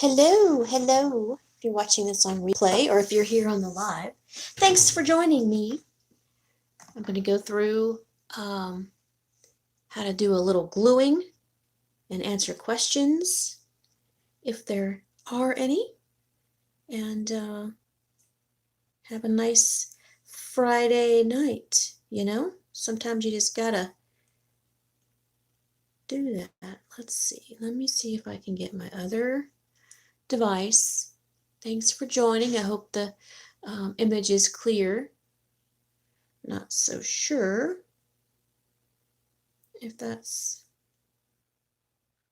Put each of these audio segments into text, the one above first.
Hello, hello. If you're watching this on replay or if you're here on the live, thanks for joining me. I'm going to go through how to do a little gluing and answer questions if there are any, and have a nice Friday night, you know? Sometimes you just gotta do that. Let's see. Let me see if I can get my other device. Thanks for joining. I hope the image is clear. Not so sure if that's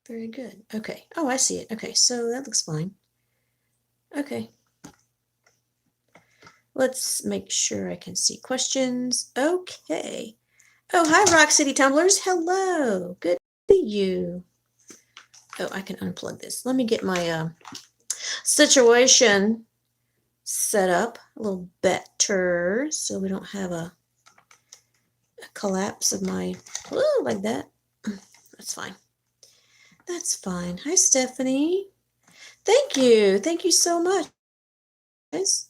very good. Okay. Oh, I see it. Okay, so that looks fine. Okay. Let's make sure I can see questions. Okay. Oh, hi, Rock City Tumblers. Hello. Good to see you. Oh, I can unplug this. Let me get my situation set up a little better so we don't have a collapse of my, like that. That's fine. That's fine. Hi, Stephanie. Thank you. Thank you so much, guys.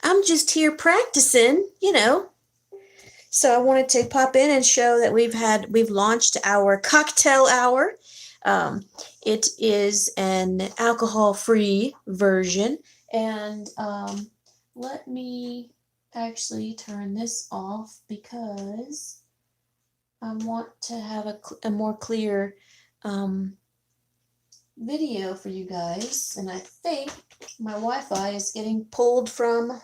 I'm just here practicing, you know. So I wanted to pop in and show that we've launched our cocktail hour. It is an alcohol-free version, and let me actually turn this off because I want to have a more clear video for you guys, and I think my Wi-Fi is getting pulled from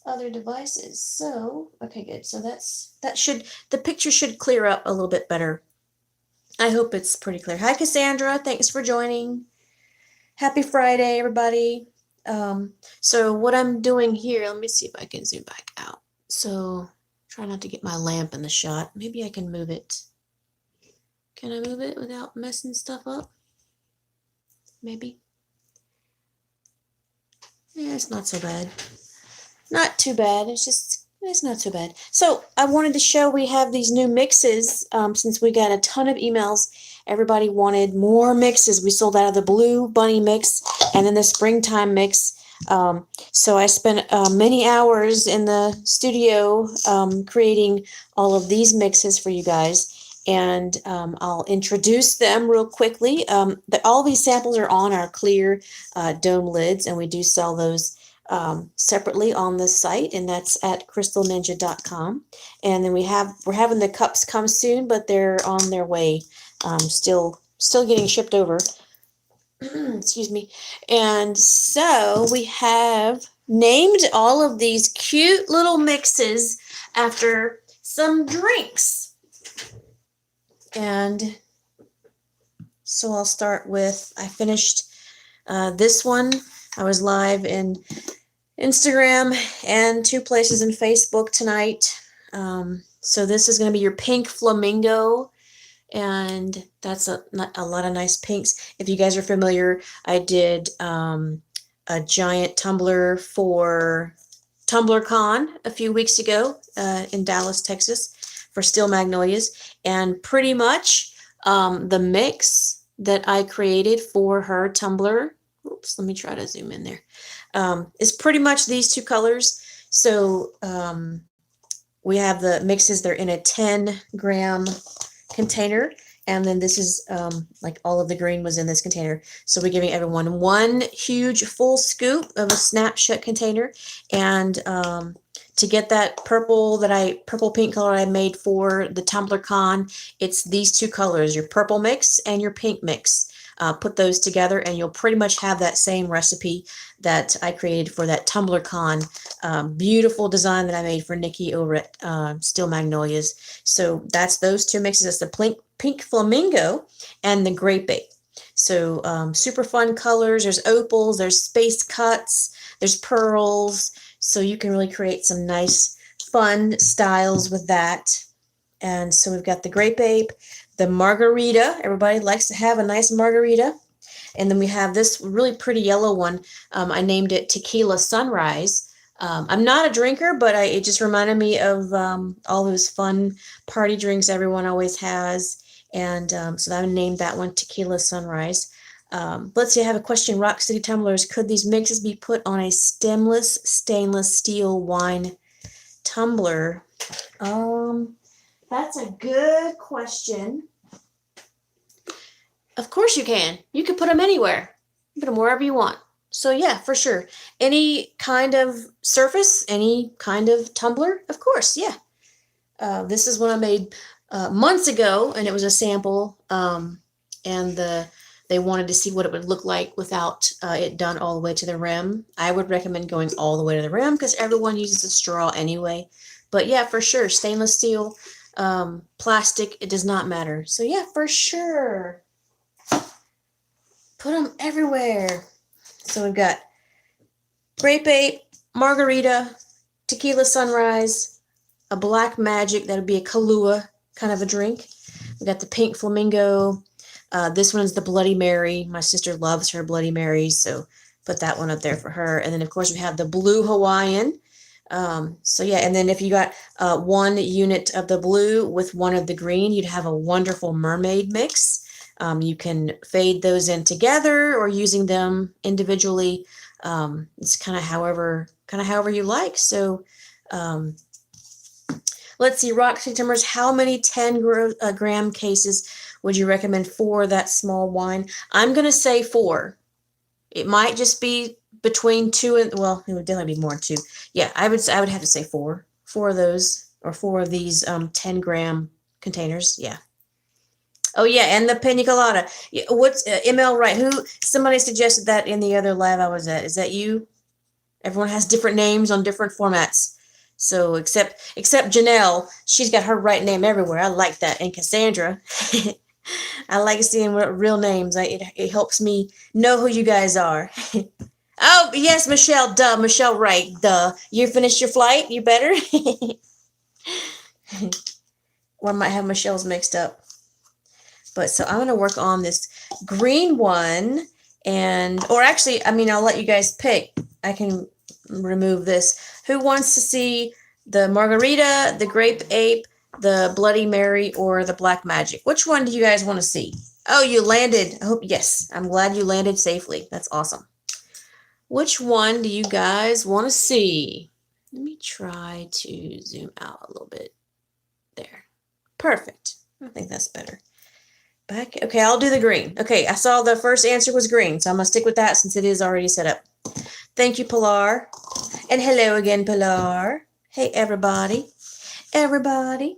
other devices. So, okay, good. So the picture should clear up a little bit better. I hope it's pretty clear. Hi, Cassandra. Thanks for joining. Happy Friday, everybody. So what I'm doing here, let me see if I can zoom back out. So try not to get my lamp in the shot. Maybe I can move it. Can I move it without messing stuff up? Maybe. Yeah, it's not so bad. Not too bad. It's not so bad. So I wanted to show we have these new mixes. Since we got a ton of emails, everybody wanted more mixes. We sold out of the Blue Bunny mix and then the Springtime mix. So I spent many hours in the studio creating all of these mixes for you guys. And I'll introduce them real quickly. All these samples are on our clear dome lids, and we do sell those separately on the site, and that's at CrystalNinja.com. And then we're having the cups come soon, but they're on their way. Still getting shipped over. Excuse me. And so we have named all of these cute little mixes after some drinks. And so I'll start with, I finished this one. I was live in Instagram and 2 places in Facebook tonight. So this is going to be your pink Flamingo, and that's a lot of nice pinks. If you guys are familiar, I did a giant tumbler for TumblerCon a few weeks ago in Dallas, Texas, for Steel Magnolias, and pretty much the mix that I created for her tumbler, oops, let me try to zoom in there, is pretty much these 2 colors. So we have the mixes, they're in a 10-gram container, and then this is like all of the green was in this container. So we're giving everyone 1 huge full scoop of a snapshot container, and to get that purple pink color I made for the TumblerCon, it's these 2 colors, your purple mix and your pink mix. Put those together and you'll pretty much have that same recipe that I created for that TumblerCon beautiful design that I made for Nikki over at Steel Magnolias. So that's those 2 mixes. That's the pink Flamingo and the Grape. So super fun colors. There's opals, there's space cuts, there's pearls. So you can really create some nice fun styles with that. And so we've got the Grape, the Margarita. Everybody likes to have a nice margarita. And then we have this really pretty yellow one. I named it Tequila Sunrise. I'm not a drinker, but it just reminded me of all those fun party drinks everyone always has. And so I named that one Tequila Sunrise. Let's see, I have a question. Rock City tumblers. Could these mixes be put on a stemless stainless steel wine tumbler? That's a good question. Of course you can. You can put them anywhere. Put them wherever you want. So yeah, for sure. Any kind of surface, any kind of tumbler, of course, yeah. This is one I made months ago, and it was a sample, and they wanted to see what it would look like without it done all the way to the rim. I would recommend going all the way to the rim because everyone uses a straw anyway. But yeah, for sure, stainless steel, plastic, it does not matter. So yeah, for sure. Put them everywhere. So we've got Grape, Margarita, Tequila Sunrise, a Black Magic, that would be a Kahlua kind of a drink. We got the pink Flamingo. This one's the Bloody Mary. My sister loves her Bloody Marys, so put that one up there for her. And then, of course, we have the blue Hawaiian. So yeah, and then if you got 1 unit of the blue with 1 of the green, you'd have a wonderful mermaid mix. You can fade those in together or using them individually. It's kind of however you like. So let's see, Rock City Timbers, how many 10-gram cases would you recommend for that small wine? I'm going to say 4. It might just be between 2 and, well, it would definitely be more than 2. Yeah, I would have to say 4. 4 of those, or 4 of these 10-gram containers. Yeah. Oh yeah, and the pina colada. What's ML Wright? Somebody suggested that in the other live I was at. Is that you? Everyone has different names on different formats. So except Janelle, she's got her right name everywhere. I like that. And Cassandra, I like seeing real names. It helps me know who you guys are. Oh yes, Michelle. Duh, Michelle Wright. Duh. You finished your flight? You better. Or I might have Michelle's mixed up. But so I'm going to work on this green one, or actually, I mean, I'll let you guys pick. I can remove this. Who wants to see the Margarita, the Grape Ape, the Bloody Mary, or the Black Magic? Which one do you guys want to see? Oh, you landed. I hope, yes. I'm glad you landed safely. That's awesome. Which one do you guys want to see? Let me try to zoom out a little bit. There. Perfect. I think that's better. Back. Okay, I'll do the green. Okay, I saw the first answer was green, so I'm going to stick with that since it is already set up. Thank you, Pilar. And hello again, Pilar. Hey, everybody. Everybody.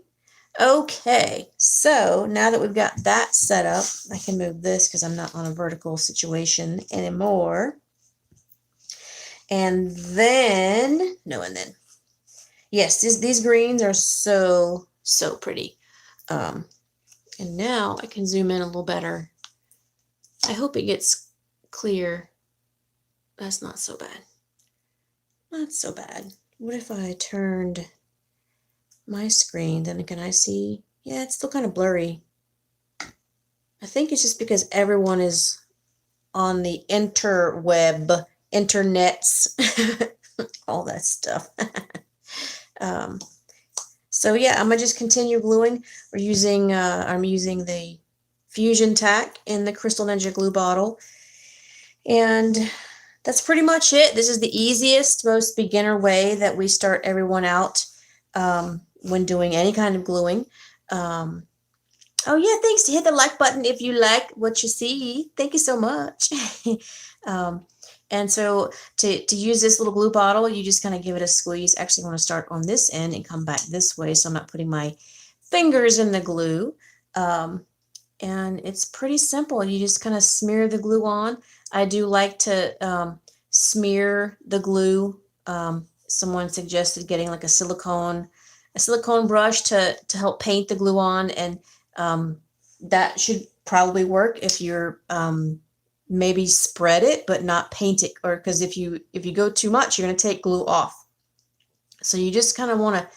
Okay, so now that we've got that set up, I can move this because I'm not on a vertical situation anymore. And then, yes, these greens are so pretty. And now I can zoom in a little better. I hope it gets clear. That's not so bad. Not so bad. What if I turned my screen? Then can I see? Yeah, it's still kind of blurry. I think it's just because everyone is on the internets, all that stuff. So yeah, I'm gonna just continue gluing. I'm using the Fusion Tack in the Crystal Ninja glue bottle, and that's pretty much it. This is the easiest, most beginner way that we start everyone out when doing any kind of gluing. Oh yeah, thanks. Hit the like button if you like what you see. Thank you so much. And so to use this little glue bottle, you just kind of give it a squeeze. Actually, I want to start on this end and come back this way, so I'm not putting my fingers in the glue. And it's pretty simple. You just kind of smear the glue on. I do like to smear the glue. Someone suggested getting like a silicone brush to help paint the glue on, and that should probably work if you're maybe spread it but not paint it, or because if you go too much, you're going to take glue off. So you just kind of want to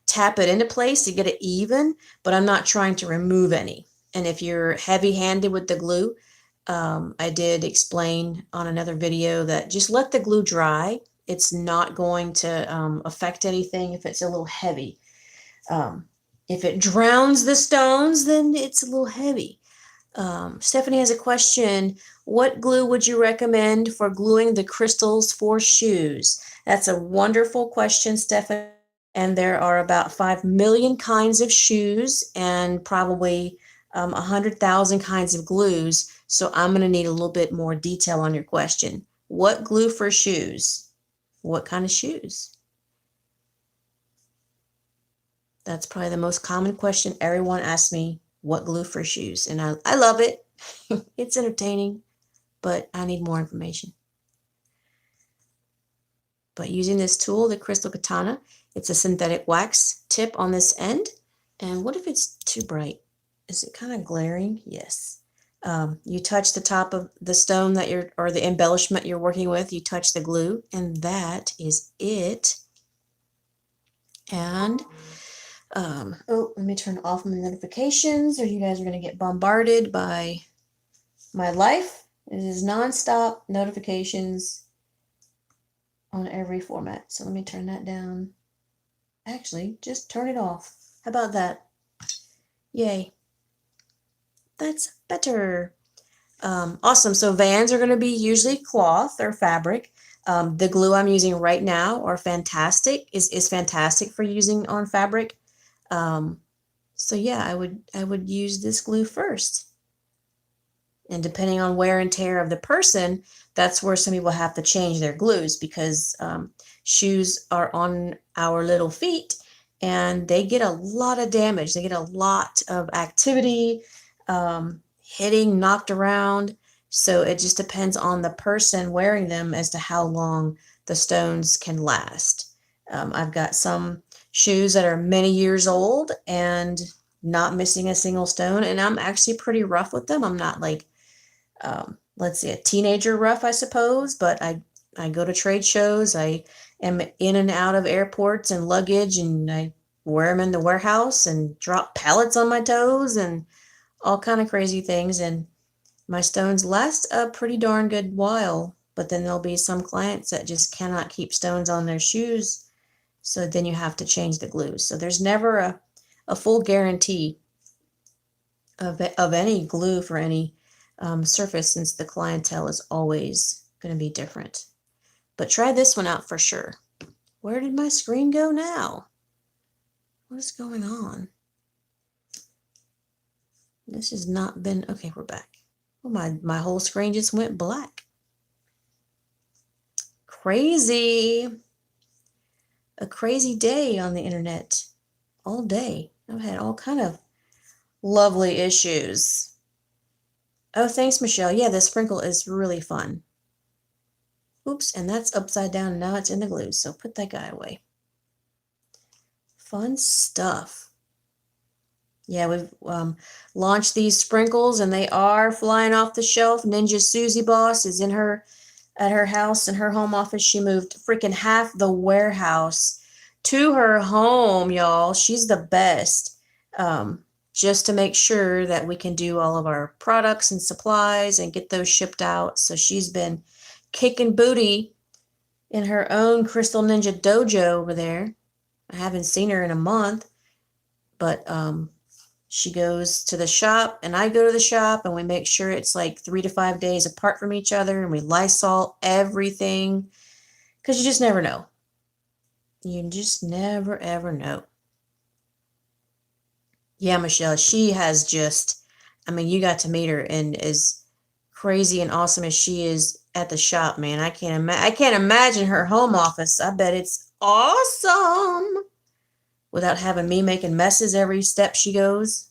tap it into place to get it even, but I'm not trying to remove any. And if you're heavy-handed with the glue, I did explain on another video that just let the glue dry. It's not going to affect anything if it's a little heavy. If it drowns the stones, then it's a little heavy. Stephanie has a question. What glue would you recommend for gluing the crystals for shoes? That's a wonderful question, Stephanie. And there are about 5 million kinds of shoes and probably 100,000 kinds of glues. So I'm going to need a little bit more detail on your question. What glue for shoes? What kind of shoes? That's probably the most common question everyone asks me. What glue for shoes? And I love it. It's entertaining, but I need more information. But using this tool, the Crystal Katana, it's a synthetic wax tip on this end. And what if it's too bright? Is it kind of glaring? Yes. You touch the top of the stone that you're, or the embellishment you're working with, you touch the glue, and that is it. And oh, let me turn off my notifications, or you guys are going to get bombarded by my life. It is nonstop notifications on every format. So let me turn that down. Actually, just turn it off. How about that? Yay. That's better. Awesome. So Vans are going to be usually cloth or fabric. The glue I'm using right now are fantastic. Is fantastic for using on fabric. So yeah, I would use this glue first. And depending on wear and tear of the person, that's where some people have to change their glues, because shoes are on our little feet and they get a lot of damage. They get a lot of activity, hitting, knocked around. So it just depends on the person wearing them as to how long the stones can last. I've got some shoes that are many years old and not missing a single stone, and I'm actually pretty rough with them. I'm not like let's see, a teenager rough, I suppose, but I go to trade shows. I am in and out of airports and luggage, and I wear them in the warehouse and drop pallets on my toes and all kind of crazy things. And my stones last a pretty darn good while, but then there'll be some clients that just cannot keep stones on their shoes. So then you have to change the glue. So there's never a full guarantee of any glue for any surface, since the clientele is always going to be different. But try this one out for sure. Where did my screen go now? What is going on? This has not been, okay, we're back. Well, my whole screen just went black. Crazy. A crazy day on the internet. All day. I've had all kind of lovely issues. Oh, thanks, Michelle. Yeah, the sprinkle is really fun. Oops, and that's upside down, and now it's in the glue, so put that guy away. Fun stuff. Yeah, we've launched these sprinkles, and they are flying off the shelf. Ninja Susie Boss is at her house, in her home office. She moved freaking half the warehouse to her home, y'all. She's the best. Just to make sure that we can do all of our products and supplies and get those shipped out. So she's been kicking booty in her own Crystal Ninja dojo over there. I haven't seen her in a month, but she goes to the shop and I go to the shop, and we make sure it's like 3 to 5 days apart from each other, and we Lysol everything, because you just never know. You just never, ever know. Yeah, Michelle, she has just, I mean, you got to meet her, and as crazy and awesome as she is at the shop, man, I can't imagine her home office. I bet it's awesome without having me making messes every step she goes.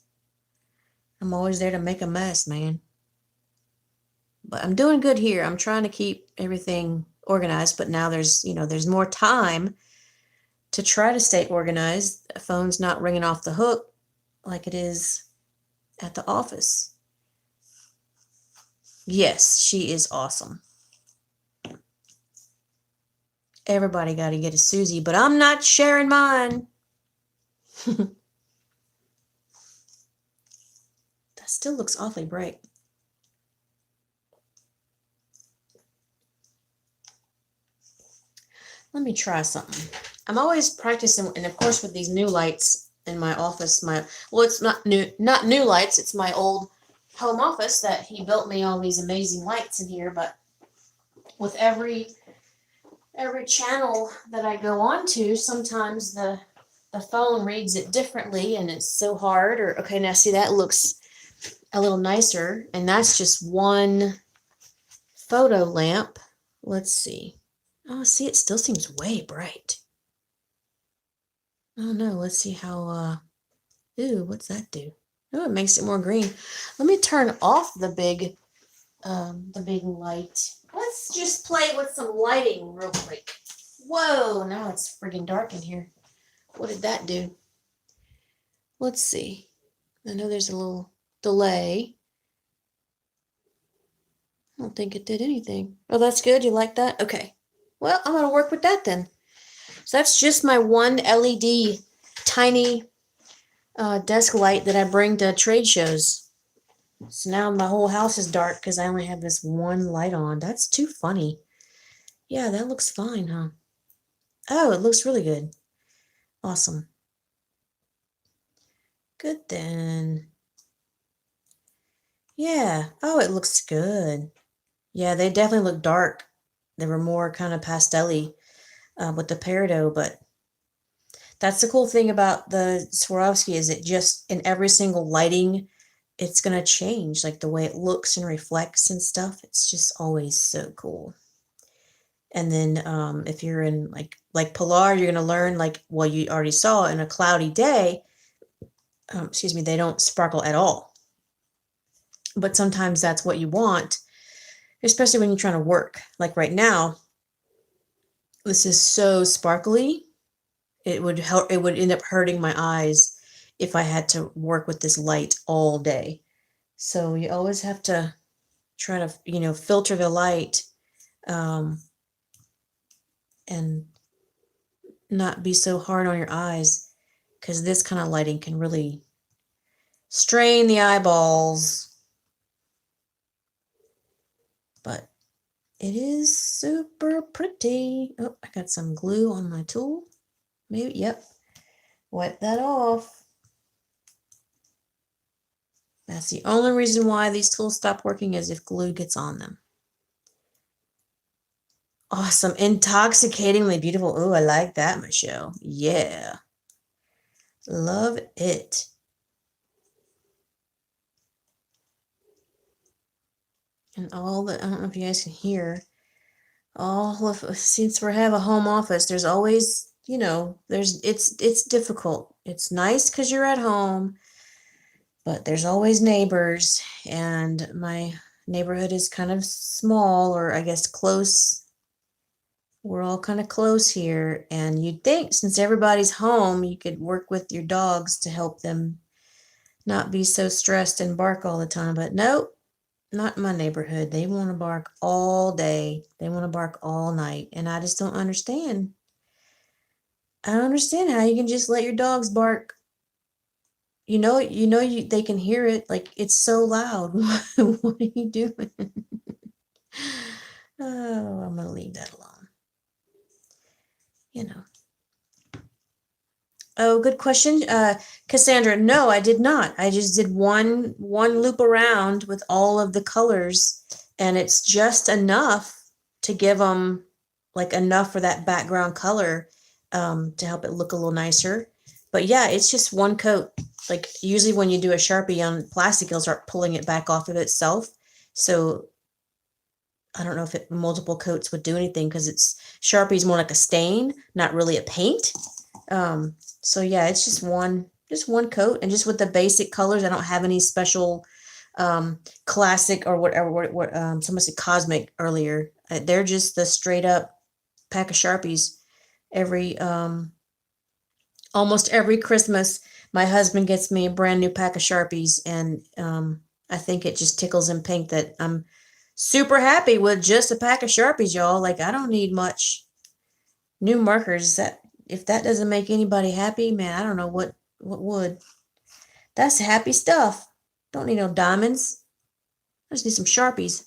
I'm always there to make a mess, man. But I'm doing good here. I'm trying to keep everything organized, but now there's more time to try to stay organized. The phone's not ringing off the hook like it is at the office. Yes, she is awesome. Everybody got to get a Susie, but I'm not sharing mine. That still looks awfully bright. Let me try something. I'm always practicing, and of course with these new lights in my office, well, it's not new lights, it's my old home office that he built me all these amazing lights in here, but with every channel that I go on to, sometimes the phone reads it differently and it's so hard. Or okay, now see, that looks a little nicer, and that's just one photo lamp. Let's see. Oh, see, it still seems way bright. Oh no, let's see how ooh, what's that do? Oh, it makes it more green. Let me turn off the big light. Let's just play with some lighting real quick. Whoa, now it's friggin' dark in here. What did that do? Let's see. I know there's a little delay. I don't think it did anything. Oh, that's good. You like that? Okay. Well, I'm going to work with that then. So that's just my one LED tiny desk light that I bring to trade shows. So now my whole house is dark because I only have this one light on. That's too funny. Yeah, that looks fine, huh? Oh, it looks really good. Awesome. Good then. Yeah. Oh, it looks good. Yeah, they definitely look dark. They were more kind of pastel-y with the peridot, but that's the cool thing about the Swarovski is it just in every single lighting, it's gonna change like the way it looks and reflects and stuff. It's just always so cool. And then if you're in like Polar, you're gonna learn like well you already saw in a cloudy day. Excuse me, they don't sparkle at all. But sometimes that's what you want, especially when you're trying to work. Like right now, this is so sparkly. It would end up hurting my eyes if I had to work with this light all day. So you always have to try to, filter the light and not be so hard on your eyes because this kind of lighting can really strain the eyeballs. But it is super pretty. Oh, I got some glue on my tool. Maybe, yep. Wipe that off. That's the only reason why these tools stop working is if glue gets on them. Awesome. Intoxicatingly beautiful. Oh, I like that, Michelle. Yeah. Love it. And all the, I don't know if you guys can hear, all of, since we have a home office, there's always, it's difficult. It's nice because you're at home, but there's always neighbors, and my neighborhood is kind of small, or I guess close. We're all kind of close here, and you'd think since everybody's home, you could work with your dogs to help them not be so stressed and bark all the time. But nope, not in my neighborhood. They want to bark all day. They want to bark all night, and I just don't understand. I don't understand how you can just let your dogs bark. They can hear it. Like it's so loud. What are you doing? Oh, I'm gonna leave that alone. Oh, good question. Cassandra, no, I did not. I just did one loop around with all of the colors, and it's just enough to give them like enough for that background color to help it look a little nicer. But yeah, it's just one coat. Like usually when you do a Sharpie on plastic, it'll start pulling it back off of itself. So I don't know if multiple coats would do anything because Sharpie's more like a stain, not really a paint. So yeah, it's just one coat, and just with the basic colors. I don't have any special classic or whatever what someone said cosmic earlier. They're just the straight up pack of Sharpies. Every almost every Christmas my husband gets me a brand new pack of Sharpies, and I think it just tickles him pink that I'm super happy with just a pack of Sharpies, y'all. Like I don't need much new markers. If that doesn't make anybody happy, man, I don't know what would. That's happy stuff. Don't need no diamonds. I just need some Sharpies.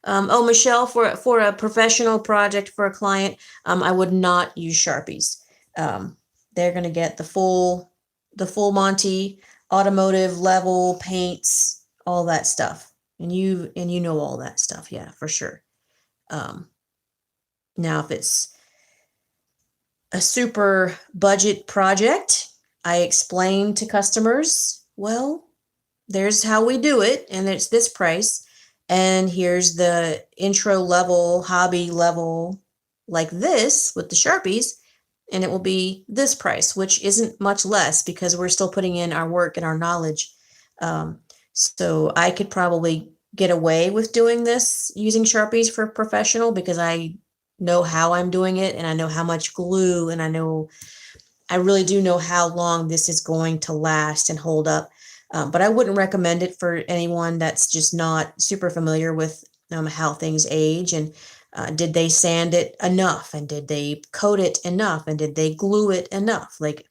Oh, Michelle, for a professional project for a client, I would not use Sharpies. They're gonna get the full Monty. automotive level paints, all that stuff. And you know all that stuff, yeah, for sure. Now if it's a super budget project, I explain to customers, well, there's how we do it, and it's this price. And here's the intro level, hobby level, like this with the Sharpies, and it will be this price, which isn't much less because we're still putting in our work and our knowledge. So I could probably get away with doing this using Sharpies for professional because I know how I'm doing it and I know how much glue, and I really do know how long this is going to last and hold up. But I wouldn't recommend it for anyone that's just not super familiar with how things age, and did they sand it enough, and did they coat it enough, and did they glue it enough? Like,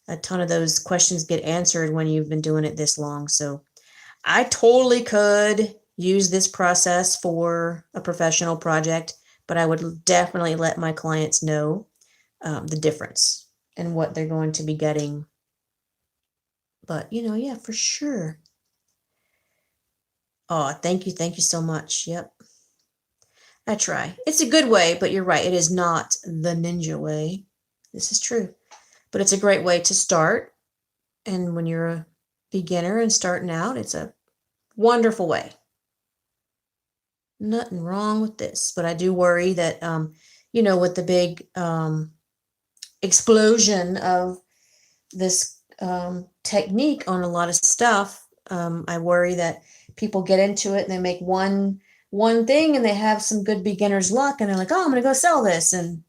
a ton of those questions get answered when you've been doing it this long. So I totally could use this process for a professional project, but I would definitely let my clients know the difference and what they're going to be getting. But, yeah, for sure. Oh, thank you. Thank you so much. Yep. I try. It's a good way, but you're right. It is not the ninja way. This is true. But it's a great way to start. And when you're a beginner and starting out, it's a wonderful way. Nothing wrong with this. But I do worry that, with the big explosion of this technique on a lot of stuff, I worry that people get into it and they make one thing and they have some good beginner's luck and they're like, oh, I'm going to go sell this, and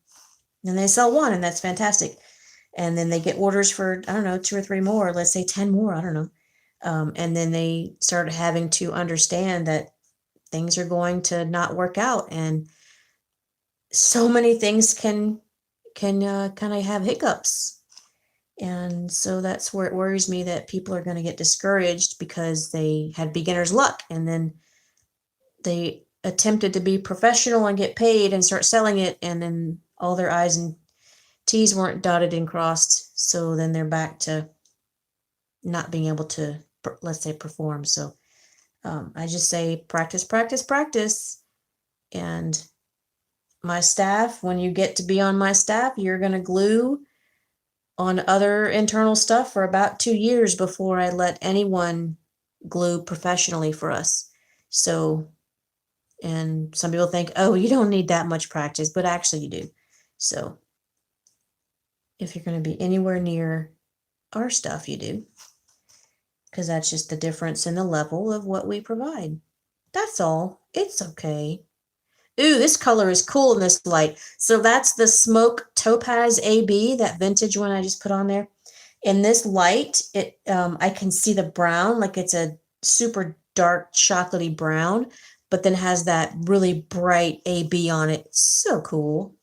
then they sell one and that's fantastic, and then they get orders for, I don't know, 2 or 3 more, let's say 10 more, I don't know, and then they start having to understand that things are going to not work out, and so many things can kind of have hiccups. And so that's where it worries me that people are going to get discouraged because they had beginner's luck and then they attempted to be professional and get paid and start selling it, and then all their I's and T's weren't dotted and crossed. So then they're back to not being able to, let's say, perform. So I just say practice, practice, practice. And my staff, when you get to be on my staff, you're going to glue on other internal stuff for about 2 years before I let anyone glue professionally for us. So, and some people think, oh, you don't need that much practice, but actually you do. So if you're going to be anywhere near our stuff, you do, because that's just the difference in the level of what we provide. That's all. It's okay. Ooh, this color is cool in this light. So that's the Smoke Topaz AB, that vintage one I just put on there. In this light, I can see the brown, like it's a super dark chocolatey brown, but then has that really bright AB on it. So cool.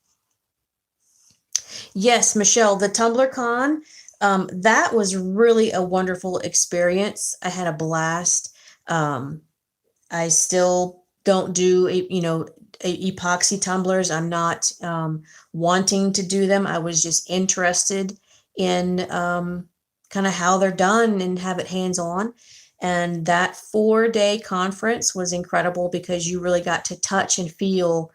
Yes, Michelle, the TumblerCon, that was really a wonderful experience. I had a blast. I still don't do, epoxy tumblers. I'm not wanting to do them. I was just interested in kind of how they're done and have it hands-on. And that 4-day conference was incredible because you really got to touch and feel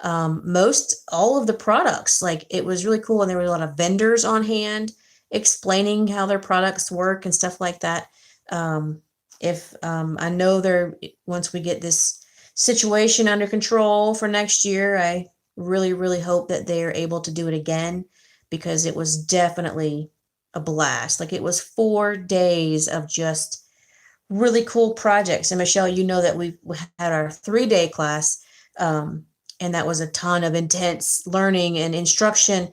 most all of the products. Like, it was really cool, and there were a lot of vendors on hand explaining how their products work and stuff like that. If I know once we get this situation under control for next year, I really, really hope that they're able to do it again, because it was definitely a blast. Like, it was 4 days of just really cool projects. And Michelle, you know that we had our 3-day class, and that was a ton of intense learning and instruction.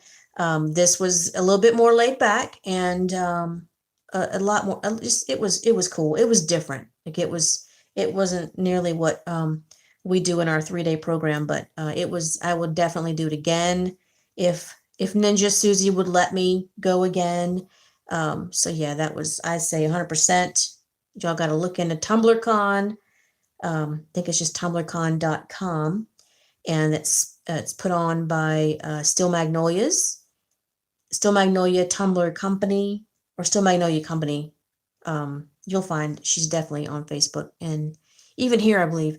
This was a little bit more laid back and a lot more. It was cool. It was different. Like, it wasn't nearly what we do in our 3-day program, but it was. I would definitely do it again if Ninja Susie would let me go again. So yeah, that was, I say, 100%. Y'all got to look into TumblerCon. I think it's just tumblercon.com, and it's put on by Still Magnolia Tumbler Company, or Still Magnolia Company. you'll find she's definitely on Facebook, and even here, I believe.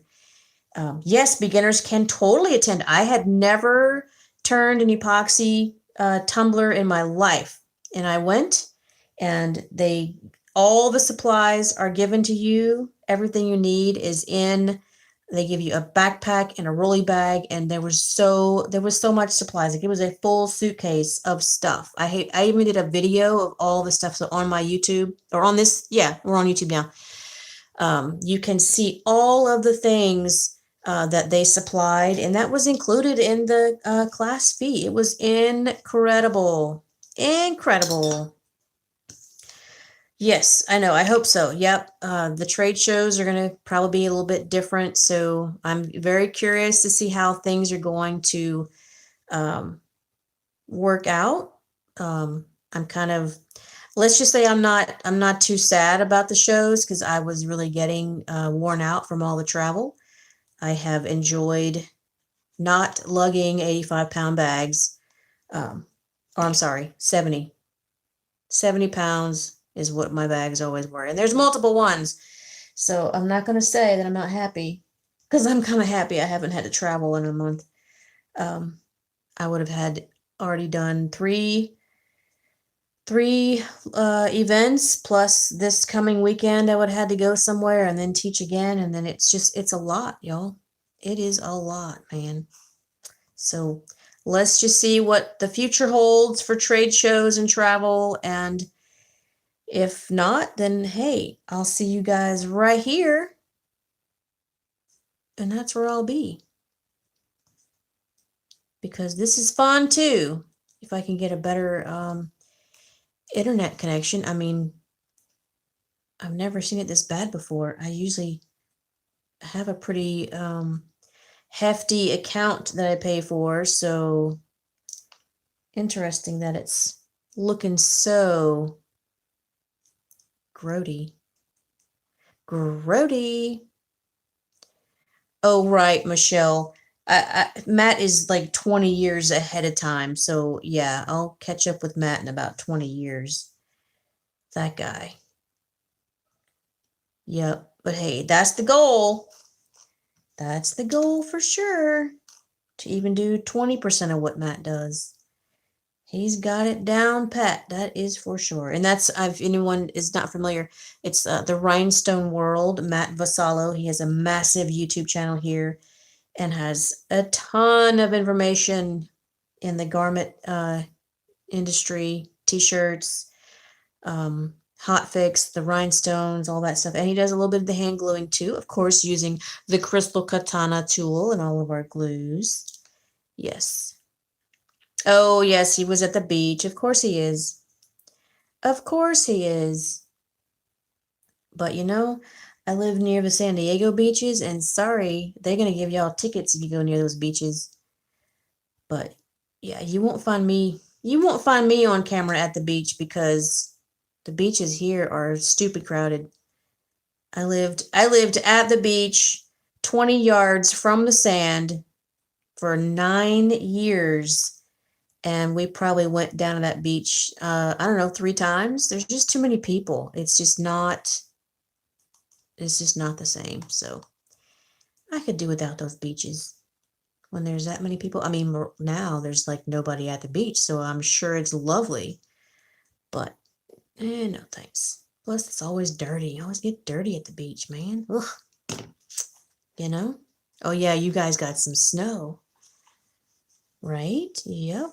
Yes, beginners can totally attend. I had never turned an epoxy tumbler in my life, and I went, and all the supplies are given to you. Everything you need is in. They give you a backpack and a rolly bag, and there was so much supplies. Like, it was a full suitcase of stuff. I even did a video of all the stuff. So on my YouTube, or on this, yeah, we're on YouTube now. You can see all of the things that they supplied, and that was included in the class fee. It was incredible. Incredible. Yes, I know. I hope so. Yep. The trade shows are going to probably be a little bit different. So I'm very curious to see how things are going to work out. I'm kind of, let's just say I'm not too sad about the shows, because I was really getting worn out from all the travel. I have enjoyed not lugging 85-pound bags. Or I'm sorry, 70 pounds is what my bags always were. And there's multiple ones. So I'm not going to say that I'm not happy, because I'm kind of happy I haven't had to travel in a month. I would have had already done three events, plus this coming weekend I would have had to go somewhere and then teach again. And then it's a lot, y'all. It is a lot, man. So let's just see what the future holds for trade shows and travel. And if not, then hey, I'll see you guys right here. And that's where I'll be. Because this is fun too. If I can get a better internet connection. I mean, I've never seen it this bad before. I usually have a pretty hefty account that I pay for. So interesting that it's looking so grody. Grody. Oh, right, Michelle. Matt is like 20 years ahead of time. So yeah, I'll catch up with Matt in about 20 years. That guy. Yep. But hey, that's the goal. That's the goal for sure. To even do 20% of what Matt does. He's got it down pat. That is for sure. And that's, if anyone is not familiar, it's the Rhinestone World, Matt Vassallo. He has a massive YouTube channel here and has a ton of information in the garment industry, t-shirts, hot fix, the rhinestones, all that stuff. And he does a little bit of the hand gluing too, of course, using the crystal katana tool and all of our glues. Yes. Oh, yes, he was at the beach. Of course he is. Of course he is. But you know, I live near the San Diego beaches, and sorry, they're going to give y'all tickets if you go near those beaches. But yeah, you won't find me on camera at the beach, because the beaches here are stupid crowded. I lived at the beach 20 yards from the sand for 9 years. And we probably went down to that beach, I don't know, 3 times. There's just too many people. It's just not the same. So I could do without those beaches when there's that many people. I mean, now there's like nobody at the beach, so I'm sure it's lovely. But, no thanks. Plus, it's always dirty. You always get dirty at the beach, man. Ugh. You know? Oh, yeah, you guys got some snow. Right? Yep.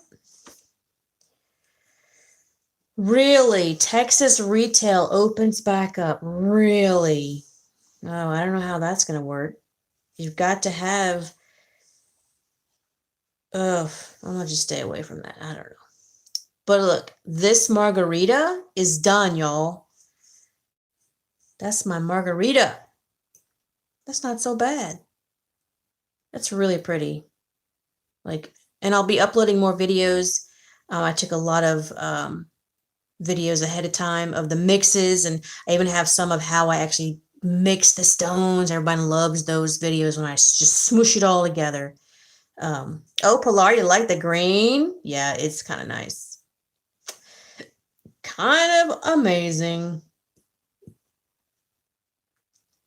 Really? Texas retail opens back up. Really? Oh, I don't know how that's going to work. You've got to have... Ugh, I'm going to just stay away from that. I don't know. But look, this margarita is done, y'all. That's my margarita. That's not so bad. That's really pretty. Like, and I'll be uploading more videos. I took a lot of videos ahead of time of the mixes, and I even have some of how I actually mix the stones. Everybody loves those videos when I just smoosh it all together. Oh, Pilar, you like the green? Yeah, it's kind of nice. Kind of amazing.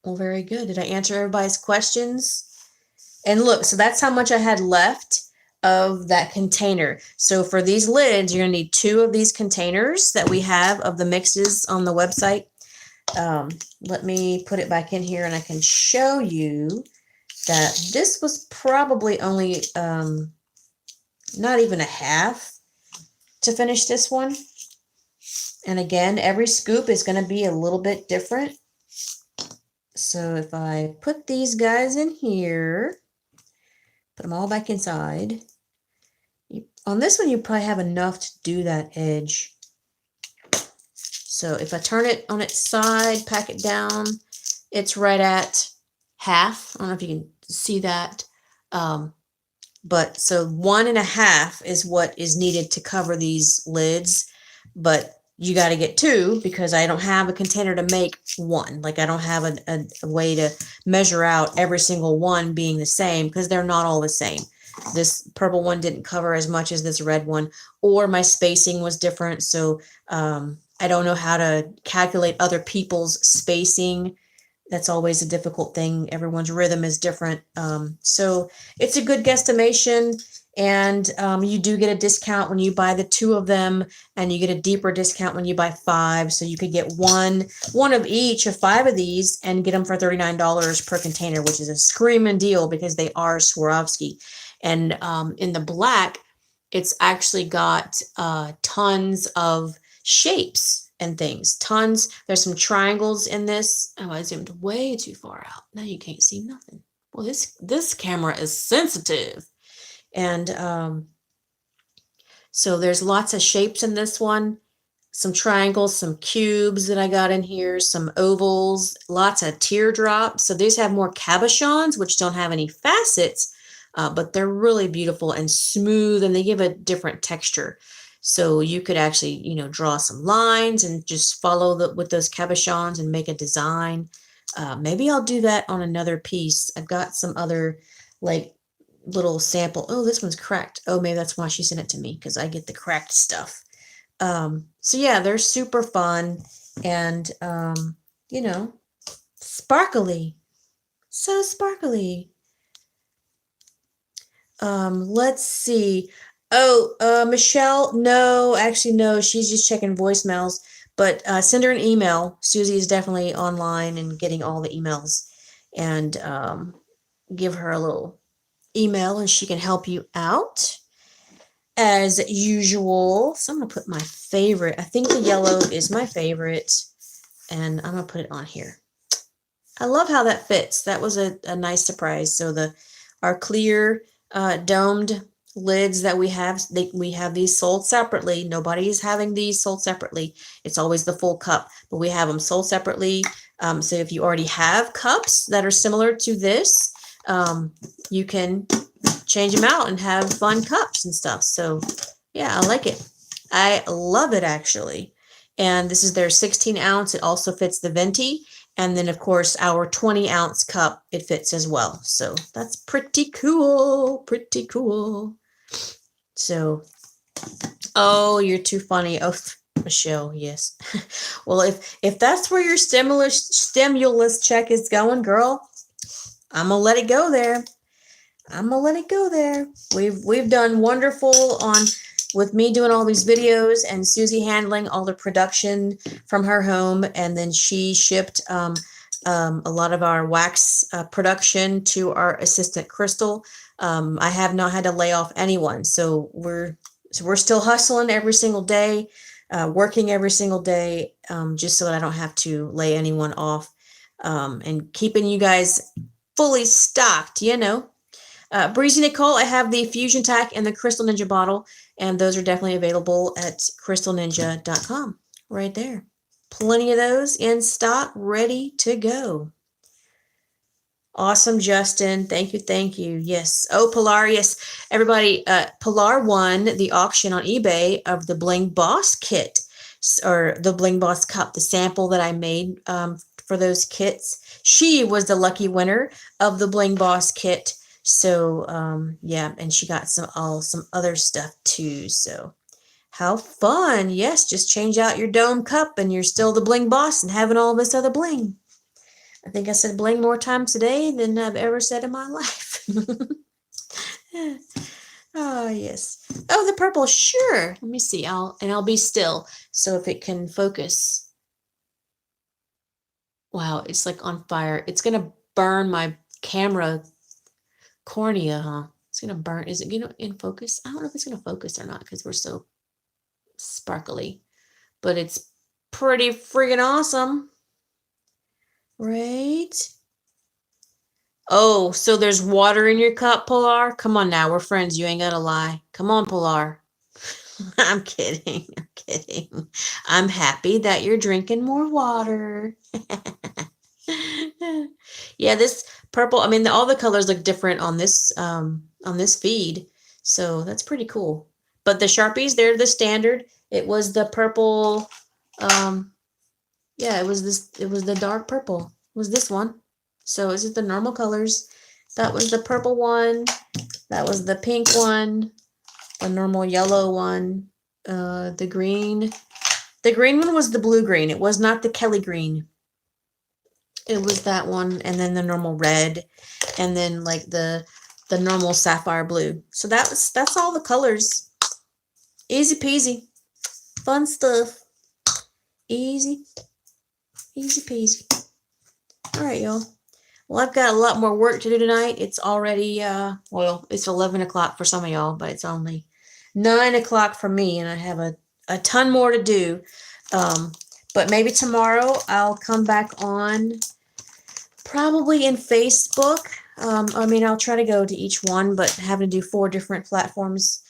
Well, very good. Did I answer everybody's questions? And look, so that's how much I had left of that container. So for these lids, you're going to need 2 of these containers that we have of the mixes on the website. Let me put it back in here and I can show you that this was probably only not even a half to finish this one. And again, every scoop is going to be a little bit different. So if I put these guys in here, put them all back inside. On this one, you probably have enough to do that edge. So if I turn it on its side, pack it down, it's right at half. I don't know if you can see that. But so 1.5 is what is needed to cover these lids. But you got to get 2 because I don't have a container to make 1. Like I don't have a way to measure out every single one being the same because they're not all the same. This purple one didn't cover as much as this red one, or my spacing was different. So I don't know how to calculate other people's spacing. That's always a difficult thing. Everyone's rhythm is different. So it's a good guesstimation. And you do get a discount when you buy the 2 of them, and you get a deeper discount when you buy 5. So you could get one of each of 5 of these and get them for $39 per container, which is a screaming deal because they are Swarovski. And in the black, it's actually got tons of shapes and things. Tons. There's some triangles in this. Oh, I zoomed way too far out. Now you can't see nothing. Well, this camera is sensitive. And so there's lots of shapes in this one. Some triangles, some cubes that I got in here, some ovals, lots of teardrops. So these have more cabochons, which don't have any facets, but they're really beautiful and smooth, and they give a different texture. So you could actually, draw some lines and just follow with those cabochons and make a design. Maybe I'll do that on another piece. I've got some other little sample. Oh, this one's cracked. Oh, maybe that's why she sent it to me, because I get the cracked stuff. So yeah, they're super fun and, sparkly. So sparkly. Let's see. Oh, Michelle, no, actually, no, she's just checking voicemails, but send her an email. Susie is definitely online and getting all the emails, and give her a little email and she can help you out as usual. So I'm going to put my favorite. I think the yellow is my favorite, and I'm going to put it on here. I love how that fits. That was a nice surprise. So our clear domed lids that we have these sold separately. Nobody is having these sold separately. It's always the full cup, but we have them sold separately. So if you already have cups that are similar to this, you can change them out and have fun cups and stuff. So yeah, I like it. I love it, actually. And this is their 16 ounce. It also fits the venti. And then, of course, our 20 ounce cup, it fits as well. So that's pretty cool. Pretty cool. So, oh, you're too funny. Oh, Michelle, yes. Well, if that's where your stimulus check is going, girl, I'm gonna let it go there. I'm gonna let it go there. We've done wonderful with me doing all these videos and Susie handling all the production from her home, and then she shipped a lot of our wax production to our assistant Crystal. I have not had to lay off anyone, so we're still hustling every single day, working every single day, just so that I don't have to lay anyone off, and keeping you guys fully stocked, Breezy Nicole, I have the Fusion Tack and the Crystal Ninja bottle, and those are definitely available at CrystalNinja.com right there. Plenty of those in stock, ready to go. Awesome, Justin. Thank you, thank you. Yes. Oh, Pilar, yes. Everybody, Pilar won the auction on eBay of the Bling Boss kit, or the Bling Boss cup, the sample that I made for those kits. She was the lucky winner of the Bling Boss kit. So, yeah, and she got some other stuff too. So how fun. Yes, just change out your dome cup and you're still the Bling Boss and having all this other bling. I think I said bling more times today than I've ever said in my life. Oh, yes. Oh, the purple, sure. Let me see. I'll be still so if it can focus. Wow, it's like on fire. It's gonna burn my camera cornea, huh? It's gonna burn. Is it in focus? I don't know if it's gonna focus or not because we're so sparkly. But it's pretty freaking awesome. Right? Oh, so there's water in your cup, Pilar? Come on now, we're friends. You ain't gotta lie. Come on, Pilar. I'm kidding. I'm kidding. I'm happy that you're drinking more water. Yeah, this purple, I mean, all the colors look different on this feed. So that's pretty cool. But the Sharpies, they're the standard. It was the purple, yeah, it was the dark purple. It was this one. So is it the normal colors? That was the purple one. That was the pink one. The normal yellow one. The green. The green one was the blue green. It was not the Kelly green. It was that one, and then the normal red, and then like the normal sapphire blue. So that's all the colors. Easy peasy. Fun stuff. Easy. Easy peasy. All right, y'all. Well, I've got a lot more work to do tonight. It's already, well, it's 11 o'clock for some of y'all, but it's only 9 o'clock for me, and I have a ton more to do. But maybe tomorrow I'll come back on, probably in Facebook. I mean, I'll try to go to each one, but having to do 4 different platforms,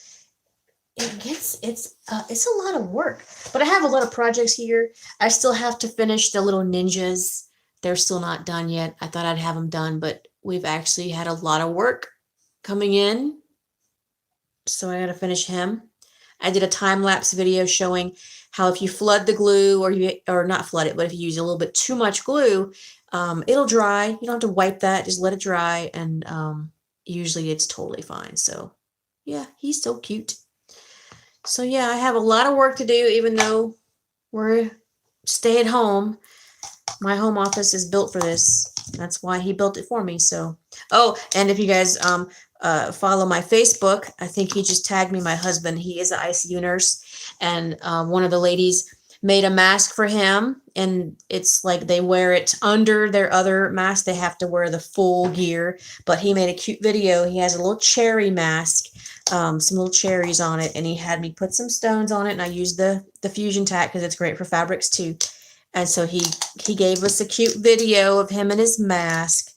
it's a lot of work. But I have a lot of projects here. I still have to finish the little ninjas. They're still not done yet. I thought I'd have them done, but we've actually had a lot of work coming in. So I got to finish him. I did a time-lapse video showing how if you flood the glue, or not flood it, but if you use a little bit too much glue, it'll dry. You don't have to wipe that. Just let it dry, and usually it's totally fine. So yeah, he's so cute. So yeah, I have a lot of work to do, even though we're stay at home. My home office is built for this. That's why he built it for me. So, oh, and if you guys follow my Facebook, I think he just tagged me, my husband. He is an ICU nurse, and one of the ladies made a mask for him, and it's like they wear it under their other mask. They have to wear the full gear, but he made a cute video. He has a little cherry mask, some little cherries on it, and he had me put some stones on it, and I used the fusion tack because it's great for fabrics too. And so he gave us a cute video of him and his mask.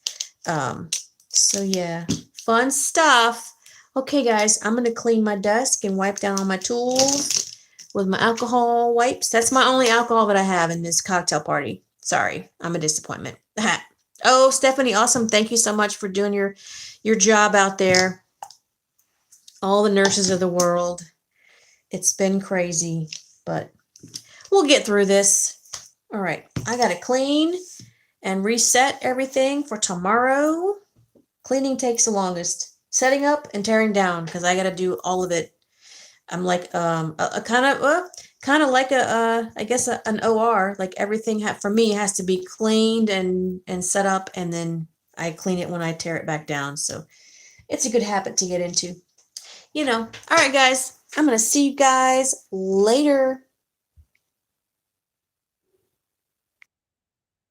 So yeah, fun stuff. Okay, guys, I'm going to clean my desk and wipe down all my tools with my alcohol wipes. That's my only alcohol that I have in this cocktail party. Sorry, I'm a disappointment. Oh, Stephanie, awesome. Thank you so much for doing your job out there. All the nurses of the world. It's been crazy, but we'll get through this. All right, I got to clean and reset everything for tomorrow. Cleaning takes the longest. Setting up and tearing down, because I got to do all of it. I'm like a kind of like I guess an OR. Like everything for me has to be cleaned and set up, and then I clean it when I tear it back down. So it's a good habit to get into. All right, guys, I'm going to see you guys later.